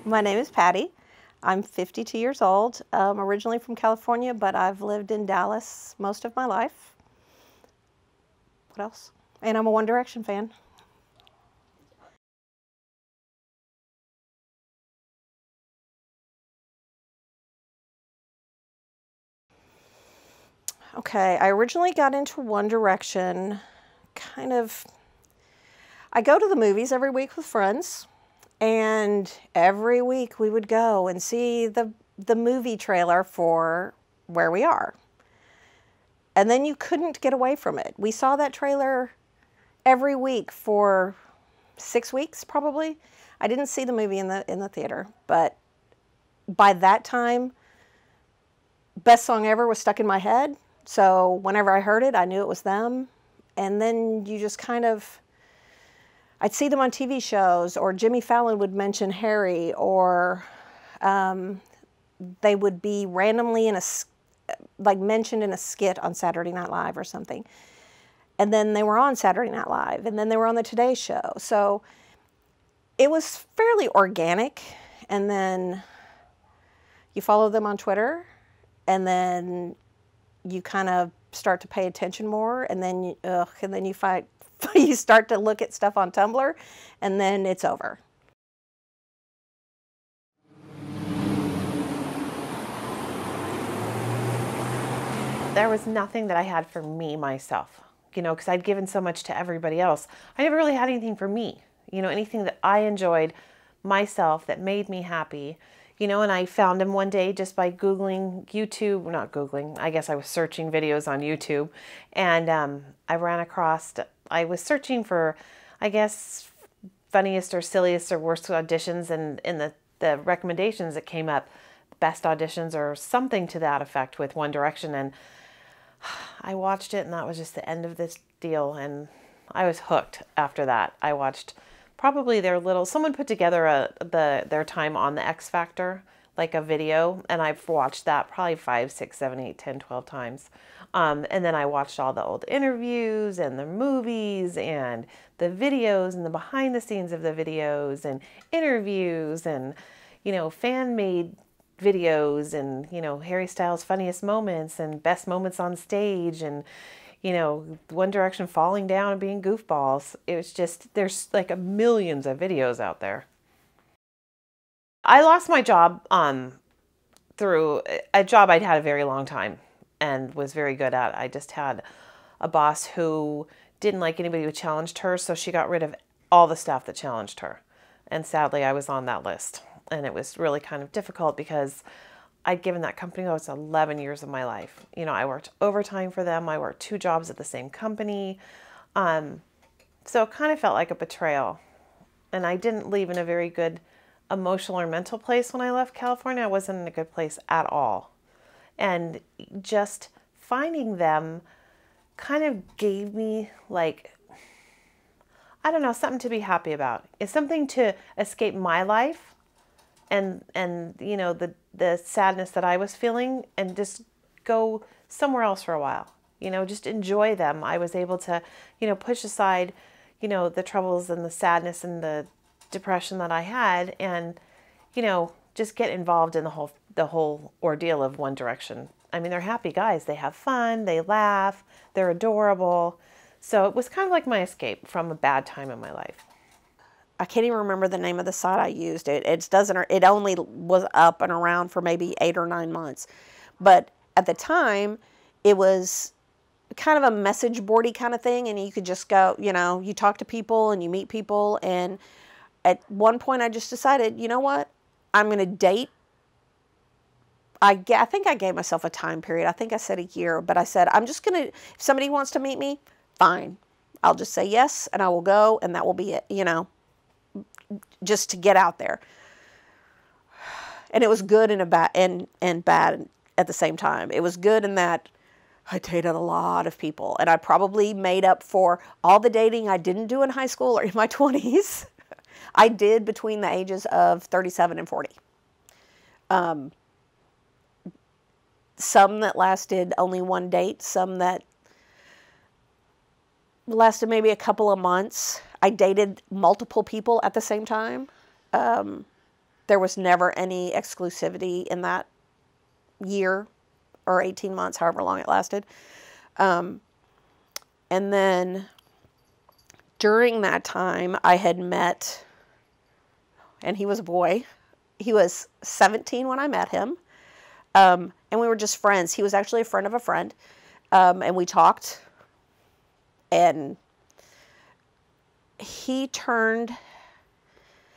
My name is Patty. I'm 52 years old, originally from California, but I've lived in Dallas most of my life. What else? And I'm a One Direction fan. Okay, I originally got into One Direction I go to the movies every week with friends, and every week we would go and see the movie trailer for Where We Are. And then you couldn't get away from it. We saw that trailer every week for 6 weeks, probably. I didn't see the movie in the theater, but by that time, Best Song Ever was stuck in my head. So whenever I heard it, I knew it was them. And then you just I'd see them on TV shows, or Jimmy Fallon would mention Harry, or they would be randomly mentioned in a skit on Saturday Night Live or something. And then they were on Saturday Night Live, and then they were on the Today Show. So it was fairly organic. And then you follow them on Twitter, and then you kind of start to pay attention more, and then you you start to look at stuff on Tumblr, and then it's over. There was nothing that I had for me, myself, because I'd given so much to everybody else. I never really had anything for me, anything that I enjoyed myself that made me happy, and I found him one day just by Googling YouTube, not Googling, I guess I was searching videos on YouTube, and I ran across, I was searching for, I guess, funniest or silliest or worst auditions, and in the recommendations that came up, best auditions or something to that effect with One Direction, and I watched it, and that was just the end of this deal, and I was hooked after that. I watched probably someone put together their time on the X Factor, like a video, and I've watched that probably 5, 6, 7, 8, 10, 12 times. And then I watched all the old interviews and the movies and the videos and the behind the scenes of the videos and interviews and, fan-made videos and, Harry Styles' funniest moments and best moments on stage and, One Direction falling down and being goofballs. It was just, there's like millions of videos out there. I lost my job through a job I'd had a very long time and was very good at. I just had a boss who didn't like anybody who challenged her, so she got rid of all the staff that challenged her. And sadly, I was on that list. And it was really kind of difficult because I'd given that company, it's 11 years of my life. I worked overtime for them. I worked 2 jobs at the same company. So it kind of felt like a betrayal. And I didn't leave in a very good emotional or mental place when I left California. I wasn't in a good place at all. And just finding them kind of gave me I don't know, something to be happy about. It's something to escape my life and the sadness that I was feeling, and just go somewhere else for a while. Just enjoy them. I was able to, push aside, the troubles and the sadness and the depression that I had, and, just get involved in the whole ordeal of One Direction. I mean, they're happy guys. They have fun. They laugh. They're adorable. So it was kind of like my escape from a bad time in my life. I can't even remember the name of the site I used. It only was up and around for maybe 8 or 9 months. But at the time, it was kind of a message boardy kind of thing, and you could just go, you talk to people and you meet people. And at one point I just decided, you know what? I'm going to date. I think I gave myself a time period. I think I said a year, but I said, I'm just going to, if somebody wants to meet me, fine. I'll just say yes, and I will go, and that will be it, just to get out there. And it was good and bad at the same time. It was good in that I dated a lot of people, and I probably made up for all the dating I didn't do in high school or in my 20s. I did between the ages of 37 and 40. Some that lasted only one date, some that lasted maybe a couple of months. I dated multiple people at the same time. There was never any exclusivity in that year or 18 months, however long it lasted. And then during that time, I had met, and he was a boy. He was 17 when I met him. And we were just friends. He was actually a friend of a friend. And we talked. And it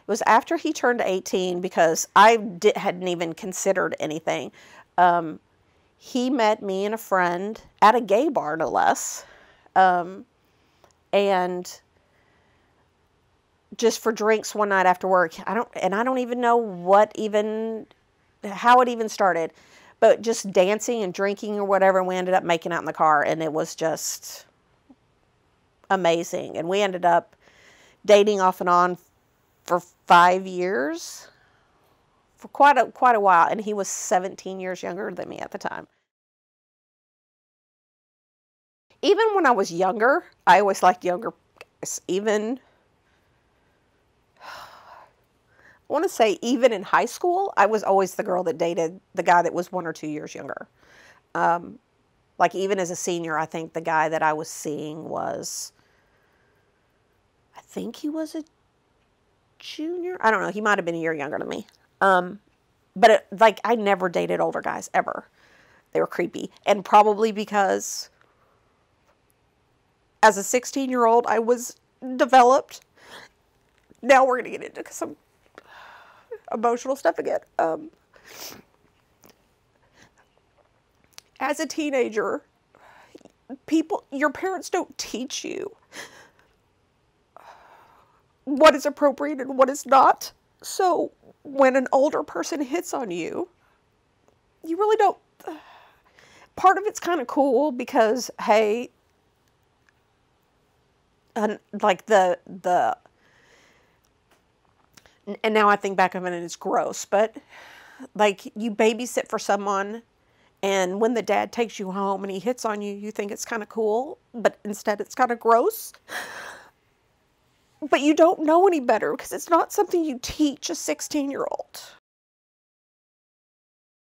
was after he turned 18, because I hadn't even considered anything. He met me and a friend at a gay bar, no less. And just for drinks one night after work. I don't even know how it even started, but just dancing and drinking or whatever. And we ended up making out in the car, and it was just amazing. And we ended up dating off and on for 5 years, for quite a while. And he was 17 years younger than me at the time. Even when I was younger, I always liked younger guys. Even, I want to say even in high school, I was always the girl that dated the guy that was 1 or 2 years younger. Like even as a senior, I think the guy that I was seeing was, I think he was a junior. I don't know. He might have been a year younger than me. But like I never dated older guys ever. They were creepy. And probably because as a 16-year-old, I was developed. Now we're going to get into some emotional stuff again. As a teenager, your parents don't teach you what is appropriate and what is not. So when an older person hits on you, you really don't. Part of it's kind of cool because, hey, like and now I think back of it and it's gross, but like you babysit for someone, and when the dad takes you home and he hits on you, you think it's kind of cool, but instead it's kind of gross. But you don't know any better because it's not something you teach a 16-year-old.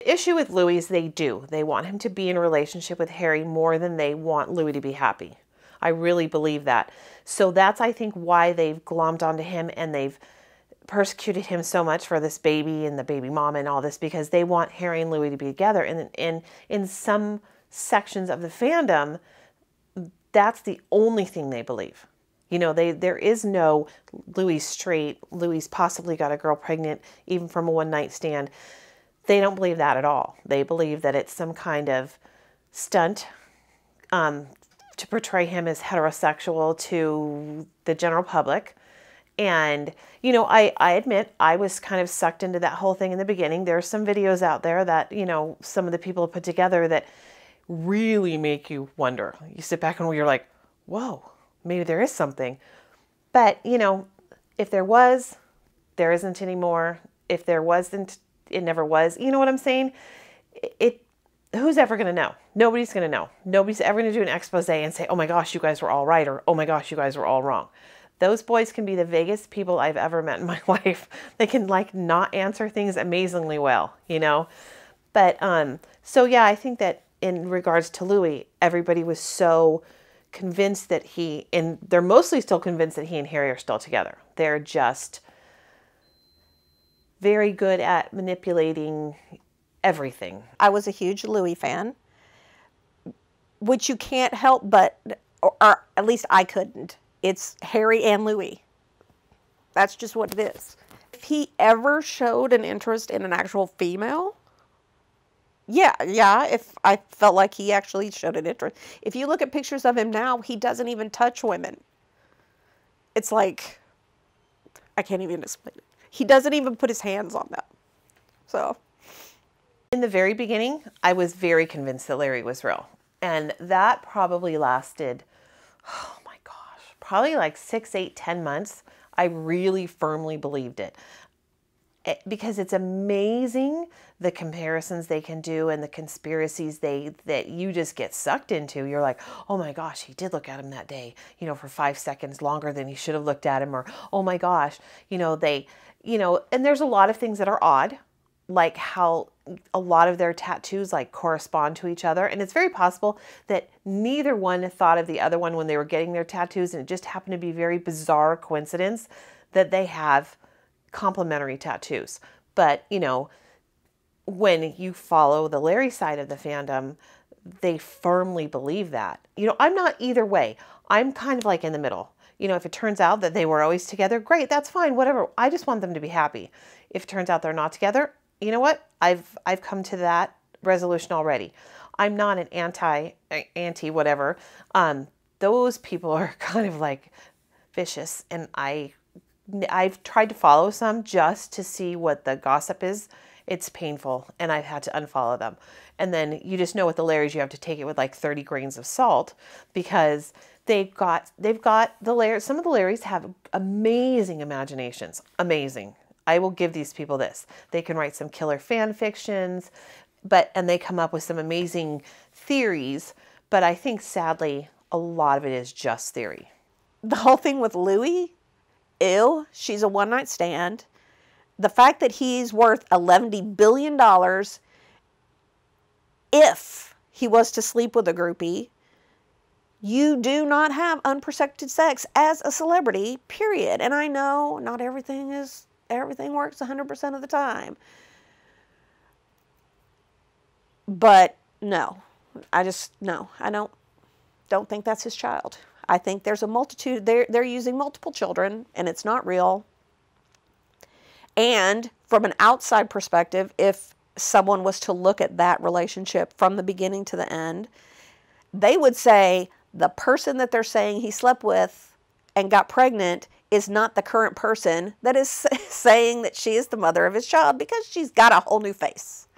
The issue with Louis is they want him to be in a relationship with Harry more than they want Louis to be happy. I really believe that. So that's, I think, why they've glommed onto him and they've persecuted him so much for this baby and the baby mama and all this, because they want Harry and Louis to be together. And in some sections of the fandom, that's the only thing they believe. You know, there is no Louis straight, Louis possibly got a girl pregnant, even from a one-night stand. They don't believe that at all. They believe that it's some kind of stunt to portray him as heterosexual to the general public. And, you know, I admit I was kind of sucked into that whole thing in the beginning. There's some videos out there that, you know, some of the people have put together that really make you wonder. You sit back and you're like, whoa, maybe there is something. But, you know, if there was, there isn't anymore. If there wasn't, it never was. You know what I'm saying? Who's ever going to know? Nobody's going to know. Nobody's ever going to do an expose and say, oh my gosh, you guys were all right, or oh my gosh, you guys were all wrong. Those boys can be the vaguest people I've ever met in my life. They can like not answer things amazingly well, you know? But, so yeah, I think that in regards to Louis, everybody was so convinced that and they're mostly still convinced that he and Harry are still together. They're just very good at manipulating everything. I was a huge Louis fan, which you can't help but, or at least I couldn't. It's Harry and Louis. That's just what it is. If he ever showed an interest in an actual female, yeah, if I felt like he actually showed an interest. If you look at pictures of him now, he doesn't even touch women. It's like, I can't even explain it. He doesn't even put his hands on them. So, in the very beginning, I was very convinced that Larry was real. And that probably lasted, oh my gosh, probably like 6, 8, 10 months. I really firmly believed it. Because it's amazing the comparisons they can do and the conspiracies that you just get sucked into. You're like, oh my gosh, he did look at him that day, you know, for 5 seconds longer than he should have looked at him. Or, oh my gosh, you know, you know, and there's a lot of things that are odd, like how a lot of their tattoos like correspond to each other. And it's very possible that neither one thought of the other one when they were getting their tattoos, and it just happened to be a very bizarre coincidence that they have complementary tattoos. But, you know, when you follow the Larry side of the fandom, they firmly believe that. You know, I'm not either way. I'm kind of like in the middle. You know, if it turns out that they were always together, great, that's fine, whatever. I just want them to be happy. If it turns out they're not together, you know what? I've come to that resolution already. I'm not an anti whatever. Those people are kind of like vicious, and I've tried to follow some just to see what the gossip is. It's painful, and I've had to unfollow them. And then you just know with the Larrys, you have to take it with like 30 grains of salt, because they've got the Larrys. Some of the Larrys have amazing imaginations. Amazing. I will give these people this. They can write some killer fan fictions, and they come up with some amazing theories. But I think sadly, a lot of it is just theory. The whole thing with Louie, ew, she's a one-night stand. The fact that he's worth $11 billion if he was to sleep with a groupie. You do not have unprotected sex as a celebrity, period. And I know not everything works 100% of the time. But no, I don't think that's his child. I think there's a multitude, they're using multiple children, and it's not real. And from an outside perspective, if someone was to look at that relationship from the beginning to the end, they would say the person that they're saying he slept with and got pregnant is not the current person that is saying that she is the mother of his child, because she's got a whole new face.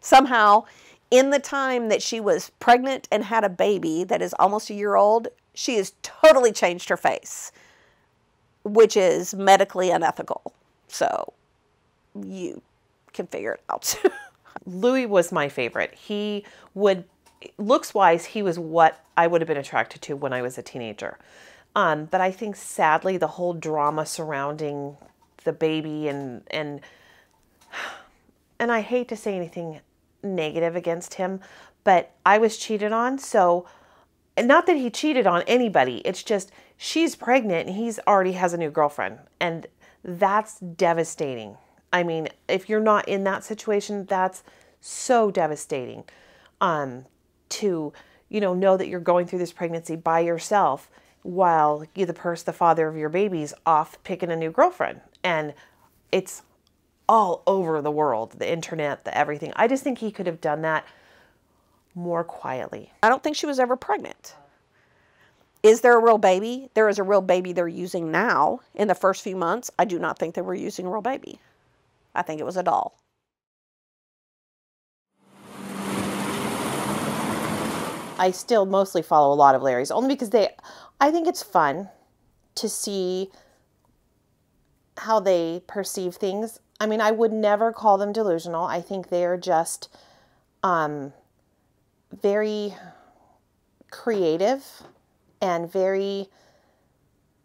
Somehow, in the time that she was pregnant and had a baby that is almost a year old, she has totally changed her face, which is medically unethical. So you can figure it out. Louis was my favorite. Looks-wise, he was what I would have been attracted to when I was a teenager. But I think sadly the whole drama surrounding the baby and I hate to say anything negative against him, but I was cheated on. So, and not that he cheated on anybody. It's just she's pregnant and he's already has a new girlfriend, and that's devastating. I mean, if you're not in that situation, that's so devastating. To, you know that you're going through this pregnancy by yourself while the father of your baby's off picking a new girlfriend. And it's all over the world, the internet, the everything. I just think he could have done that more quietly. I don't think she was ever pregnant. Is there a real baby? There is a real baby they're using now. In the first few months, I do not think they were using a real baby. I think it was a doll. I still mostly follow a lot of Larry's, only because I think it's fun to see how they perceive things. I mean, I would never call them delusional. I think they're just very creative and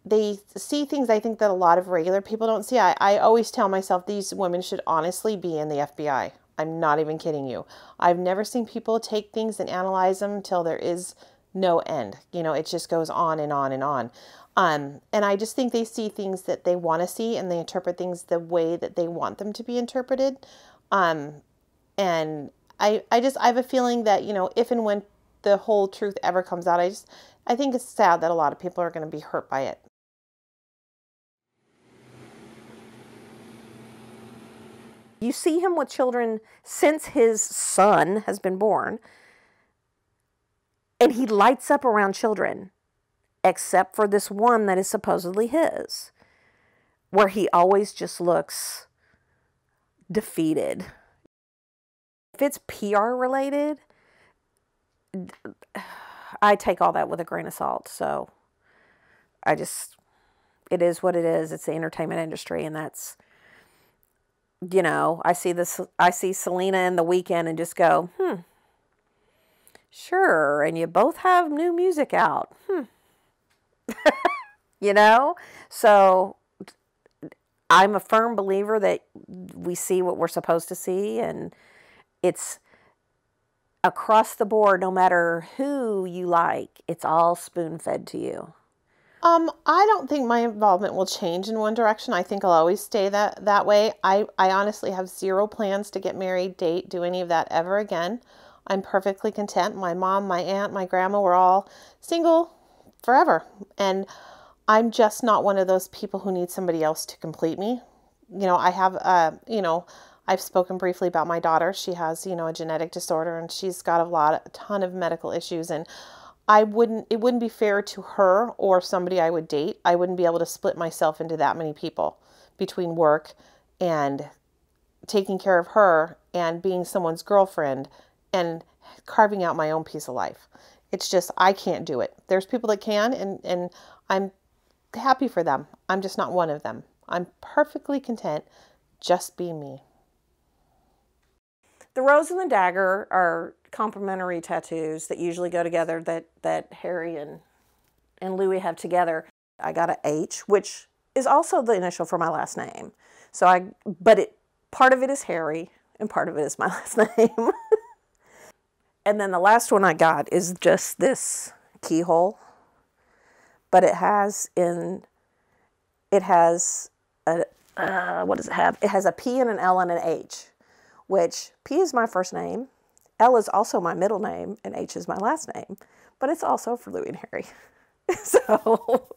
they see things I think that a lot of regular people don't see. I always tell myself these women should honestly be in the FBI. I'm not even kidding you. I've never seen people take things and analyze them till there is no end. You know, it just goes on and on and on. And I just think they see things that they want to see, and they interpret things the way that they want them to be interpreted. And I have a feeling that, you know, if and when the whole truth ever comes out, I think it's sad that a lot of people are going to be hurt by it. You see him with children since his son has been born, and he lights up around children, except for this one that is supposedly his, where he always just looks defeated. If it's PR related, I take all that with a grain of salt. So it is what it is. It's the entertainment industry, and that's, you know, I see Selena in The Weeknd and just go, sure, and you both have new music out. You know? So I'm a firm believer that we see what we're supposed to see, and it's across the board, no matter who you like, it's all spoon-fed to you. I don't think my involvement will change in one direction. I think I'll always stay that way. I honestly have zero plans to get married, date, do any of that ever again. I'm perfectly content. My mom, my aunt, my grandma were all single forever. And I'm just not one of those people who need somebody else to complete me. I have, I've spoken briefly about my daughter. She has, a genetic disorder, and she's got a ton of medical issues. And it wouldn't be fair to her or somebody I would date. I wouldn't be able to split myself into that many people between work and taking care of her and being someone's girlfriend and carving out my own piece of life. It's just, I can't do it. There's people that can, and I'm happy for them. I'm just not one of them. I'm perfectly content just being me. The rose and the dagger are complementary tattoos that usually go together, that Harry and Louie have together. I got an H, which is also the initial for my last name. Part of it is Harry and part of it is my last name. And then the last one I got is just this keyhole, but it has a, what does it have? It has a P and an L and an H, which P is my first name, L is also my middle name, and H is my last name, but it's also for Louie and Harry. So